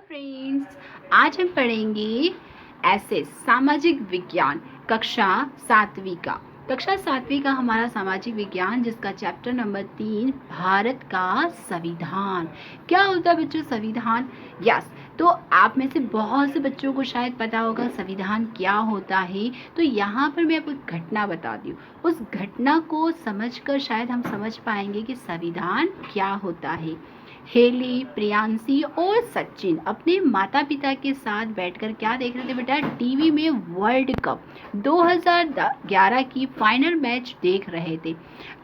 Friends, आज हम पढ़ेंगे ऐसे सामाजिक विज्ञान कक्षा सातवीं का। कक्षा सातवीं का हमारा सामाजिक विज्ञान जिसका चैप्टर नंबर 3 भारत का संविधान। क्या होता है बच्चों संविधान? यस, तो आप में से बहुत से बच्चों को शायद पता होगा संविधान क्या होता है। तो यहाँ पर मैं आपको एक घटना बता दी हूँ, उस घटना को समझकर शायद हम समझ पाएंगे कि संविधान क्या होता है। हेली, प्रियांशी और सचिन अपने माता पिता के साथ बैठकर क्या देख रहे थे बेटा? टीवी में वर्ल्ड कप 2011 की फाइनल मैच देख रहे थे।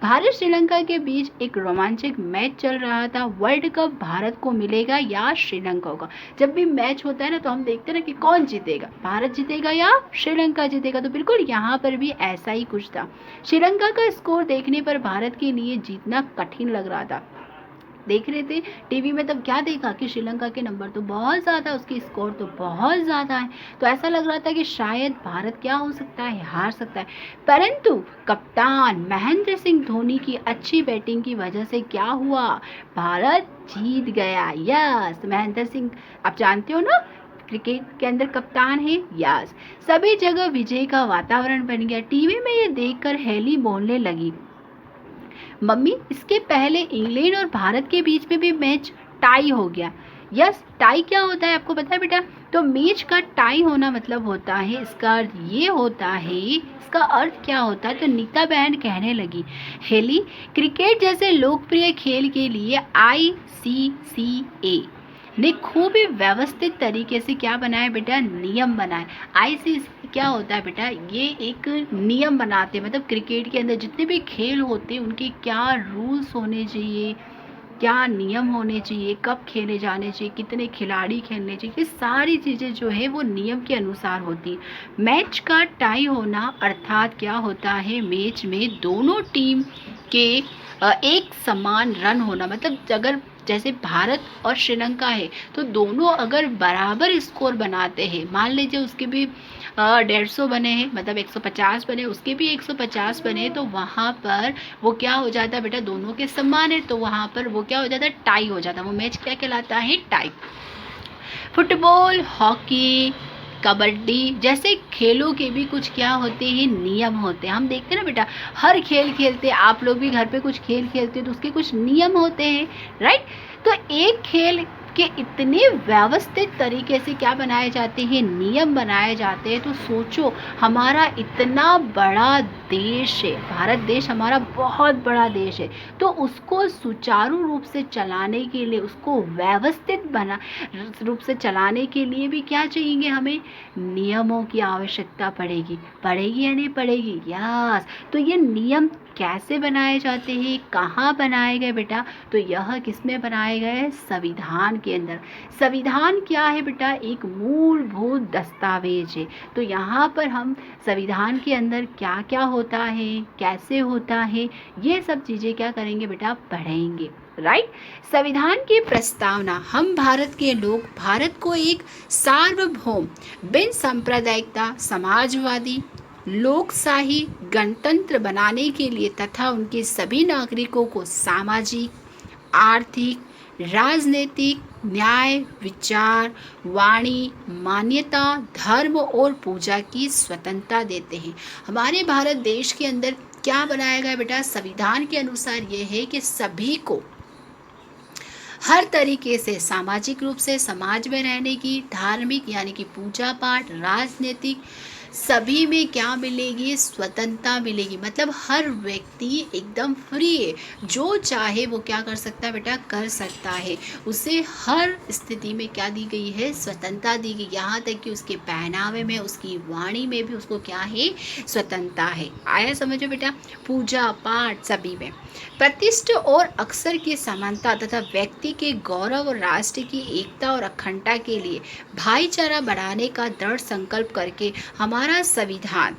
भारत श्रीलंका के बीच एक रोमांचक मैच चल रहा था। वर्ल्ड कप भारत को मिलेगा या श्रीलंका को? जब भी मैच होता है ना तो हम देखते हैं ना कि कौन जीतेगा, भारत जीतेगा या श्रीलंका जीतेगा। तो बिल्कुल यहाँ पर भी ऐसा ही कुछ था। श्रीलंका का स्कोर देखने पर भारत के लिए जीतना कठिन लग रहा था। देख रहे थे टीवी में, तब क्या देखा कि श्रीलंका के नंबर तो बहुत ज़्यादा, उसकी स्कोर तो बहुत ज़्यादा है। तो ऐसा लग रहा था कि शायद भारत क्या हो सकता है, हार सकता है। परंतु कप्तान महेंद्र सिंह धोनी की अच्छी बैटिंग की वजह से क्या हुआ? भारत जीत गया। यस, महेंद्र सिंह आप जानते हो ना, क्रिकेट के अंदर कप्तान है। यस, सभी जगह विजय का वातावरण बन गया। टीवी में ये देखकर हेली बोलने लगी, मम्मी इसके पहले इंग्लैंड और भारत के बीच में भी मैच टाई हो गया। यस, टाई क्या होता है आपको पता है बेटा? तो मैच का टाई होना मतलब होता है, इसका अर्थ ये होता है, इसका अर्थ क्या होता है? तो नीता बहन कहने लगी, हेली क्रिकेट जैसे लोकप्रिय खेल के लिए ICCA ने खूब ही व्यवस्थित तरीके से क्या बनाया बेटा? नियम बनाए। ICC क्या होता है बेटा? ये एक नियम बनाते हैं, मतलब क्रिकेट के अंदर जितने भी खेल होते हैं उनके क्या रूल्स होने चाहिए, क्या नियम होने चाहिए, कब खेले जाने चाहिए, कितने खिलाड़ी खेलने चाहिए, ये सारी चीज़ें जो है वो नियम के अनुसार होती है। मैच का टाई होना अर्थात क्या होता है? मैच में दोनों टीम के एक समान रन होना, मतलब अगर जैसे भारत और श्रीलंका है तो दोनों अगर बराबर स्कोर बनाते हैं, मान लीजिए उसके भी 150 बने हैं, मतलब 150 बने, उसके भी 150 बने, तो वहाँ पर वो क्या हो जाता है बेटा? दोनों के समान है, तो वहाँ पर वो क्या हो जाता है? टाई हो जाता है। वो मैच क्या कहलाता है? टाई। फुटबॉल, हॉकी, कबड्डी जैसे खेलों के भी कुछ क्या होते हैं? नियम होते हैं। हम देखते हैं ना बेटा, हर खेल खेलते, आप लोग भी घर पे कुछ खेल खेलते हो तो उसके कुछ नियम होते हैं, राइट? तो एक खेल के इतने व्यवस्थित तरीके से क्या बनाए जाते हैं? नियम बनाए जाते हैं। तो सोचो, हमारा इतना बड़ा देश है, भारत देश हमारा बहुत बड़ा देश है, तो उसको सुचारू रूप से चलाने के लिए, उसको व्यवस्थित बना रूप से चलाने के लिए भी क्या चाहिए? हमें नियमों की आवश्यकता पड़ेगी। पड़ेगी या नहीं पड़ेगी? यस। तो ये नियम कैसे बनाए जाते हैं, कहाँ बनाए गए बेटा? तो यह किसमें बनाए गए? संविधान के अंदर। संविधान क्या है बेटा? एक मूलभूत दस्तावेज है। तो यहाँ पर हम संविधान के अंदर क्या क्या होता है, कैसे होता है, ये सब चीज़ें क्या करेंगे बेटा? पढ़ेंगे, राइट? संविधान की प्रस्तावना, हम भारत के लोग भारत को एक सार्वभौम, बिन सांप्रदायिकता, समाजवादी, लोकशाही गणतंत्र बनाने के लिए तथा उनके सभी नागरिकों को सामाजिक, आर्थिक, राजनीतिक, न्याय, विचार, वाणी, मान्यता, धर्म और पूजा की स्वतंत्रता देते हैं। हमारे भारत देश के अंदर क्या बनाया गया बेटा? संविधान के अनुसार ये है कि सभी को हर तरीके से सामाजिक रूप से समाज में रहने की, धार्मिक यानी कि पूजा पाठ, राजनीतिक, सभी में क्या मिलेगी? स्वतंत्रता मिलेगी। मतलब हर व्यक्ति एकदम फ्री है, जो चाहे वो क्या कर सकता है बेटा? कर सकता है। उसे हर स्थिति में क्या दी गई है? स्वतंत्रता दी गई। यहाँ तक कि उसके पहनावे में, उसकी वाणी में भी उसको क्या है? स्वतंत्रता है। आया समझो बेटा? पूजा पाठ सभी में प्रतिष्ठा और अक्सर की समानता तथा व्यक्ति के गौरव और राष्ट्र की एकता और अखंडता के लिए भाईचारा बढ़ाने का दृढ़ संकल्प करके हमारा संविधान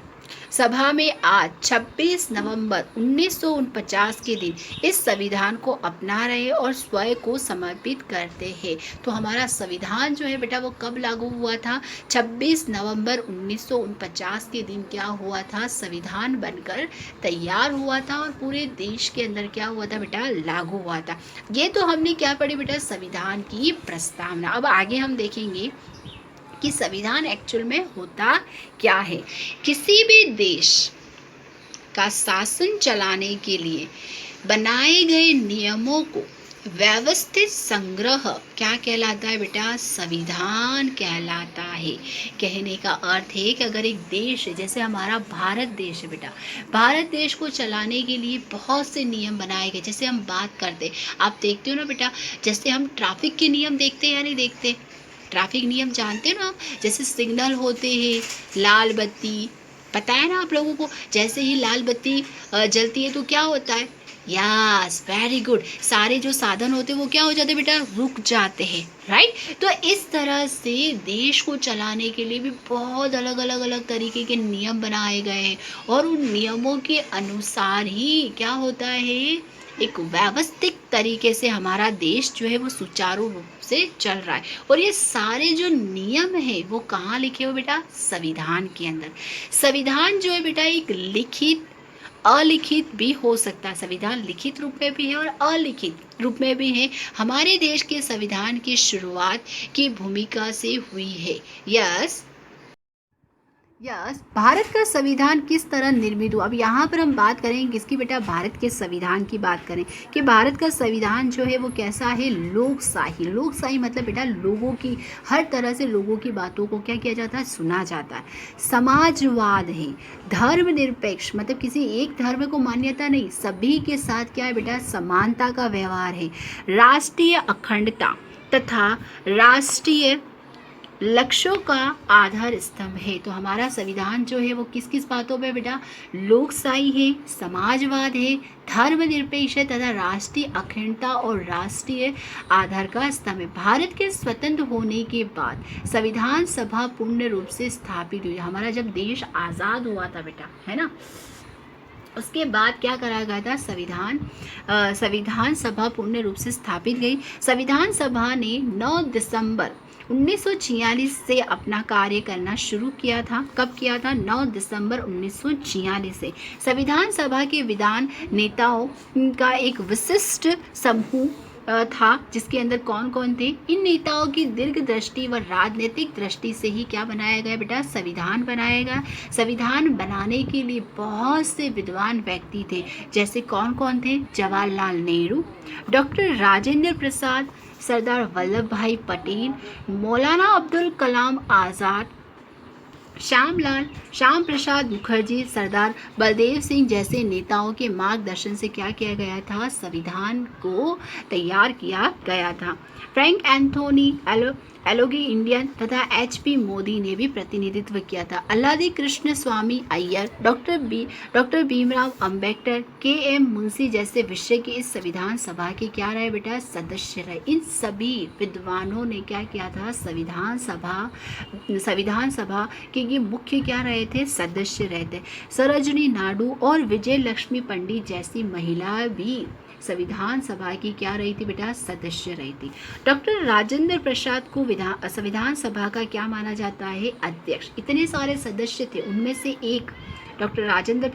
सभा में आज 26 नवंबर 1949 के दिन इस संविधान को अपना रहे और स्वयं को समर्पित करते हैं। तो हमारा संविधान जो है बेटा वो कब लागू हुआ था? 26 नवंबर 1949 के दिन क्या हुआ था? संविधान बनकर तैयार हुआ था और पूरे देश के अंदर क्या हुआ था बेटा? लागू हुआ था। ये तो हमने क्या पढ़ी बेटा? संविधान की प्रस्तावना। अब आगे हम देखेंगे कि संविधान एक्चुअल में होता क्या है। किसी भी देश का शासन चलाने के लिए बनाए गए नियमों को व्यवस्थित संग्रह क्या कहलाता है बेटा? संविधान कहलाता है। कहने का अर्थ है कि अगर एक देश है, जैसे हमारा भारत देश है बेटा, भारत देश को चलाने के लिए बहुत से नियम बनाए गए। जैसे हम बात करते, आप देखते हो ना बेटा, जैसे हम ट्रैफिक के नियम देखते हैं या नहीं देखते? ट्रैफिक नियम जानते हो ना आप? जैसे सिग्नल होते हैं, लाल बत्ती, पता है ना आप लोगों को? जैसे ही लाल बत्ती जलती है तो क्या होता है? यस, वेरी गुड, सारे जो साधन होते हैं वो क्या हो जाते हैं बेटा? रुक जाते हैं, राइट। तो इस तरह से देश को चलाने के लिए भी बहुत अलग तरीके के नियम बनाए गए हैं और उन नियमों के अनुसार ही क्या होता है? एक व्यवस्थित तरीके से हमारा देश जो है वो सुचारू रूप से चल रहा है। और ये सारे जो नियम है वो कहाँ लिखे हुए बेटा? संविधान के अंदर। संविधान जो है बेटा एक लिखित अलिखित भी हो सकता है। संविधान लिखित रूप में भी है और अलिखित रूप में भी है। हमारे देश के संविधान की शुरुआत की भूमिका से हुई है। भारत का संविधान किस तरह निर्मित हुआ? अब यहाँ पर हम बात करें किसकी बेटा? भारत के संविधान की बात करें कि भारत का संविधान जो है वो कैसा है? लोकशाही। लोकशाही मतलब बेटा लोगों की, हर तरह से लोगों की बातों को क्या किया जाता है? सुना जाता है। समाजवाद है। धर्मनिरपेक्ष मतलब किसी एक धर्म को मान्यता नहीं, सभी के साथ क्या है बेटा? समानता का व्यवहार है। राष्ट्रीय अखंडता तथा राष्ट्रीय लक्ष्यों का आधार स्तंभ है। तो हमारा संविधान जो है वो किस किस बातों पे बेटा? लोकशाही है, समाजवाद है, धर्मनिरपेक्ष है तथा राष्ट्रीय अखंडता और राष्ट्रीय आधार का स्तंभ है। भारत के स्वतंत्र होने के बाद संविधान सभा पूर्ण रूप से स्थापित हुई। हमारा जब देश आज़ाद हुआ था बेटा, है ना, उसके बाद क्या करा गया था? संविधान सभा पूर्ण रूप से स्थापित गई। संविधान सभा ने 9 दिसंबर 1946 से अपना कार्य करना शुरू किया था। कब किया था? 9 दिसंबर 1946 से। संविधान सभा के विधान नेताओं का एक विशिष्ट समूह था जिसके अंदर कौन कौन थे? इन नेताओं की दीर्घ दृष्टि व राजनीतिक दृष्टि से ही क्या बनाया गया बेटा? संविधान बनाया गया। संविधान बनाने के लिए बहुत से विद्वान व्यक्ति थे। जैसे कौन कौन थे? जवाहरलाल नेहरू, डॉक्टर राजेंद्र प्रसाद, सरदार वल्लभ भाई पटेल, मौलाना अब्दुल कलाम आज़ाद, श्याम प्रसाद मुखर्जी, सरदार बलदेव सिंह जैसे नेताओं के मार्गदर्शन से क्या किया गया था? संविधान को तैयार किया गया था। फ्रैंक एंथोनी एलोगी इंडियन तथा HP मोदी ने भी प्रतिनिधित्व किया था। अल्लादी कृष्ण स्वामी अय्यर, डॉक्टर भीमराव अंबेडकर, KM मुंशी जैसे विषय के इस संविधान सभा के क्या रहे बेटा? सदस्य रहे। इन सभी विद्वानों ने क्या किया था? संविधान सभा के ये मुख्य क्या रहे थे? सदस्य रहे थे। सरोजिनी नायडू और विजय लक्ष्मी पंडित जैसी महिला भी संविधान सभा की क्या रही थी बेटा? सदस्य रही थी। डॉक्टर राजेंद्र प्रसाद को संविधान सभा का क्या माना जाता है? अध्यक्ष। इतने सारे सदस्य थे, उनमें से एक डॉक्टर राजेंद्र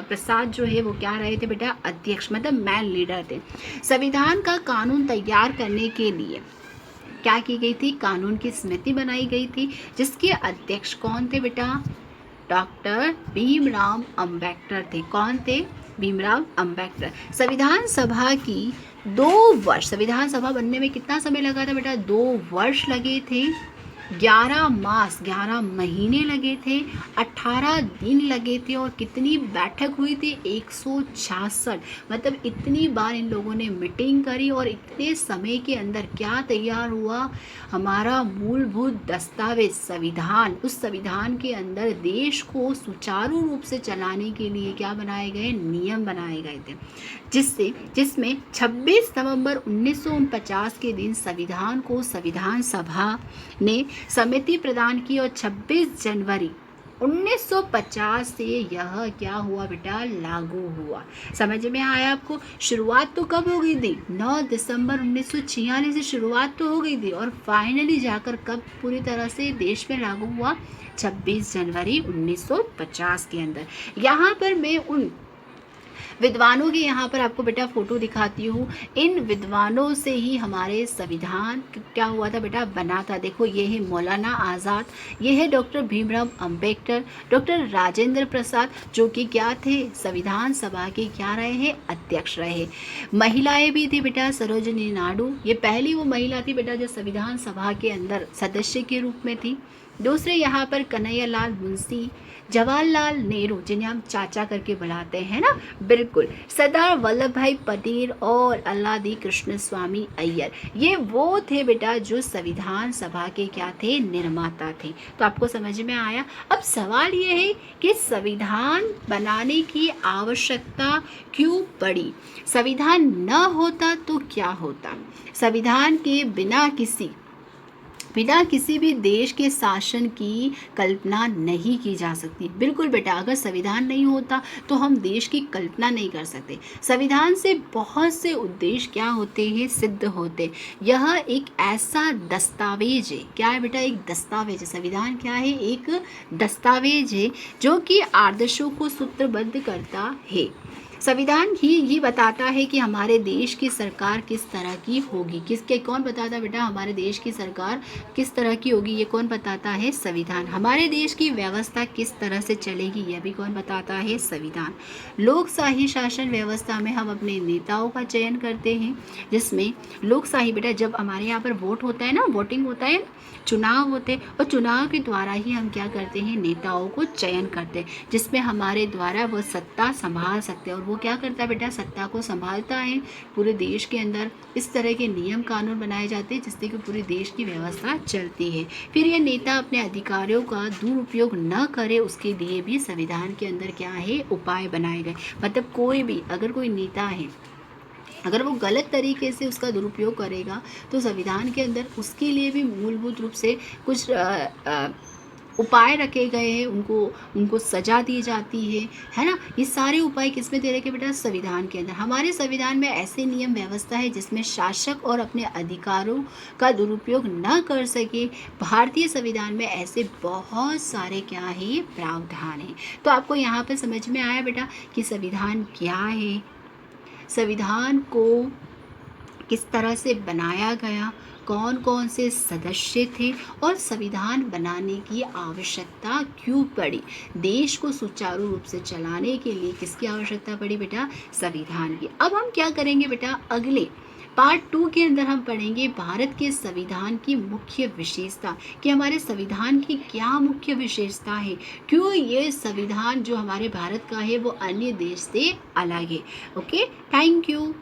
प्रसाद जो है वो क्या रहे थे बेटा? अध्यक्ष मतलब मैन लीडर थे। संविधान का कानून तैयार करने के लिए क्या की गई थी? कानून की समिति बनाई गई थी जिसके अध्यक्ष कौन थे बेटा? डॉक्टर भीमराव अंबेडकर थे। कौन थे? भीमराव अंबेडकर। संविधान सभा की 2 वर्ष, संविधान सभा बनने में कितना समय लगा था बेटा? 2 वर्ष लगे थे, 11 महीने लगे थे, 18 दिन लगे थे और कितनी बैठक हुई थी? 166। मतलब इतनी बार इन लोगों ने मीटिंग करी और इतने समय के अंदर क्या तैयार हुआ? हमारा मूलभूत दस्तावेज संविधान। उस संविधान के अंदर देश को सुचारू रूप से चलाने के लिए क्या बनाए गए? नियम बनाए गए थे, जिसमें 26 नवंबर 1949 के दिन संविधान को संविधान सभा ने समिति प्रदान की और 26 जनवरी 1950 से यह क्या हुआ बेटा, लागू हुआ। समझ में आया आपको? शुरुआत तो कब हो गई थी, 9 दिसंबर 1946 से शुरुआत तो हो गई थी, और फाइनली जाकर कब पूरी तरह से देश में लागू हुआ, 26 जनवरी 1950 के अंदर। यहाँ पर मैं उन विद्वानों की यहाँ पर आपको बेटा फोटो दिखाती हूँ। इन विद्वानों से ही हमारे संविधान क्या हुआ था बेटा, बना था। देखो ये है मौलाना आज़ाद, ये है डॉक्टर भीमराव अंबेडकर, डॉक्टर राजेंद्र प्रसाद, जो कि क्या थे, संविधान सभा के क्या रहे हैं, अध्यक्ष रहे। महिलाएं भी थी बेटा, सरोजिनी नायडू, ये पहली वो महिला थी बेटा जो संविधान सभा के अंदर सदस्य के रूप में थी। दूसरे यहाँ पर कन्हैयालाल मुंशी, जवाहरलाल नेहरू जिन्हें हम चाचा करके बुलाते हैं ना, बिल्कुल, सरदार वल्लभ भाई पटेल और अल्लादी कृष्ण स्वामी अय्यर, ये वो थे बेटा जो संविधान सभा के क्या थे, निर्माता थे। तो आपको समझ में आया। अब सवाल ये है कि संविधान बनाने की आवश्यकता क्यों पड़ी, संविधान न होता तो क्या होता, संविधान के बिना किसी भी देश के शासन की कल्पना नहीं की जा सकती। बिल्कुल बेटा, अगर संविधान नहीं होता तो हम देश की कल्पना नहीं कर सकते। संविधान से बहुत से उद्देश्य क्या होते हैं, सिद्ध होते। यह एक ऐसा दस्तावेज है, क्या है बेटा, एक दस्तावेज है। संविधान क्या है, एक दस्तावेज है जो कि आदर्शों को सूत्रबद्ध करता है। संविधान ही ये बताता है कि हमारे देश की सरकार किस तरह की होगी। किसके, कौन बताता है बेटा, हमारे देश की सरकार किस तरह की होगी, ये कौन बताता है, संविधान। हमारे देश की व्यवस्था किस तरह से चलेगी, यह भी कौन बताता है, संविधान। लोकशाही शासन व्यवस्था में हम अपने नेताओं का चयन करते हैं, जिसमें लोकशाही बेटा जब हमारे यहाँ पर वोट होता है ना, वोटिंग होता है, चुनाव होते हैं, और चुनाव के द्वारा ही हम क्या करते हैं, नेताओं को चयन करते हैं, जिसमें हमारे द्वारा वो सत्ता संभाल सकते हैं। और वो क्या करता है बेटा, सत्ता को संभालता है पूरे देश के अंदर। इस तरह के नियम कानून बनाए जाते हैं जिससे कि पूरे देश की व्यवस्था चलती है। फिर ये नेता अपने अधिकारियों का दुरुपयोग न करे, उसके लिए भी संविधान के अंदर क्या है, उपाय बनाए गए। मतलब कोई भी, अगर कोई नेता है, अगर वो गलत तरीके से उसका दुरुपयोग करेगा तो संविधान के अंदर उसके लिए भी मूलभूत रूप से कुछ उपाय रखे गए हैं, उनको सजा दी जाती है ना। ये सारे उपाय किस में दे रखे बेटा, संविधान के अंदर। हमारे संविधान में ऐसे नियम व्यवस्था है जिसमें शासक और अपने अधिकारों का दुरुपयोग न कर सके। भारतीय संविधान में ऐसे बहुत सारे क्या है, प्रावधान है। तो आपको यहाँ पर समझ में आया बेटा कि संविधान क्या है, संविधान को किस तरह से बनाया गया, कौन कौन से सदस्य थे, और संविधान बनाने की आवश्यकता क्यों पड़ी। देश को सुचारू रूप से चलाने के लिए किसकी आवश्यकता पड़ी बेटा, संविधान की। अब हम क्या करेंगे बेटा, अगले पार्ट 2 के अंदर हम पढ़ेंगे भारत के संविधान की मुख्य विशेषता, कि हमारे संविधान की क्या मुख्य विशेषता है, क्यों ये संविधान जो हमारे भारत का है वो अन्य देश से अलग है। Okay, thank you.